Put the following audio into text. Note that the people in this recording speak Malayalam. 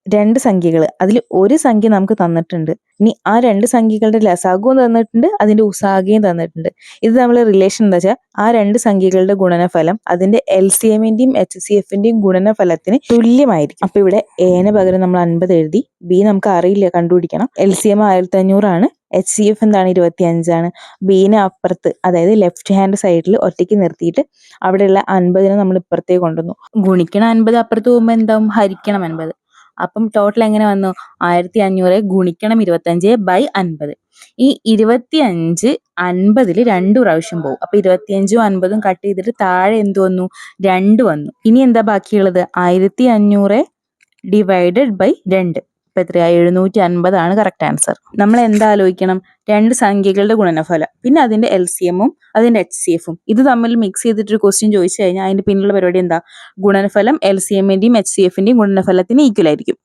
രണ്ട് സംഖ്യകൾ, അതിൽ ഒരു സംഖ്യ നമുക്ക് തന്നിട്ടുണ്ട്. ഇനി ആ രണ്ട് സംഖ്യകളുടെ ലസാഗുവും തന്നിട്ടുണ്ട്, അതിന്റെ ഉസാഗയും തന്നിട്ടുണ്ട്. ഇത് നമ്മൾ റിലേഷൻ എന്താ വെച്ചാൽ ആ രണ്ട് സംഖ്യകളുടെ ഗുണനഫലം അതിന്റെ LCMന്റെയും HCFന്റെയും ഗുണനഫലത്തിന് തുല്യമായിരിക്കും. അപ്പൊ ഇവിടെ എന് പകരം നമ്മൾ 50 എഴുതി, ബി നമുക്ക് അറിയില്ല, കണ്ടുപിടിക്കണം. LCM 1500 ആണ്, HCF എന്താണ് 25 ബീനെ അപ്പുറത്ത്, അതായത് ലെഫ്റ്റ് ഹാൻഡ് സൈഡിൽ ഒറ്റയ്ക്ക് നിർത്തിയിട്ട് അവിടെയുള്ള 50നെ നമ്മൾ ഇപ്പുറത്തേക്ക് കൊണ്ടുവന്നു. ഗുണിക്കണം 50 അപ്പുറത്ത് പോകുമ്പോൾ എന്താവും, ഹരിക്കണം 50. അപ്പം ടോട്ടൽ എങ്ങനെ വന്നു, 1500 ഗുണിക്കണം 25/50. ഈ 25 50 2 പ്രാവശ്യം പോകും. അപ്പൊ 25ഉം 50ഉം കട്ട് ചെയ്തിട്ട് താഴെ എന്ത് വന്നു, 2 വന്നു. ഇനി എന്താ ബാക്കിയുള്ളത്, 1500 ഡിവൈഡഡ് ബൈ 2. ഇപ്പൊ എത്രയാ, 750 കറക്റ്റ് ആൻസർ. നമ്മൾ എന്താ ആലോചിക്കണം, രണ്ട് സംഖ്യകളുടെ ഗുണനഫലം, പിന്നെ അതിന്റെ LCMും അതിന്റെ HCFും ഇത് തമ്മിൽ മിക്സ് ചെയ്തിട്ട് ഒരു ക്വസ്റ്റ്യൻ ചോദിച്ചു കഴിഞ്ഞാൽ അതിന്റെ പിന്നിലുള്ള പരിപാടി എന്താ, ഗുണനഫലം LCMന്റെയും HCFന്റെയും ഗുണനഫലത്തിന് ഈക്വൽ ആയിരിക്കും.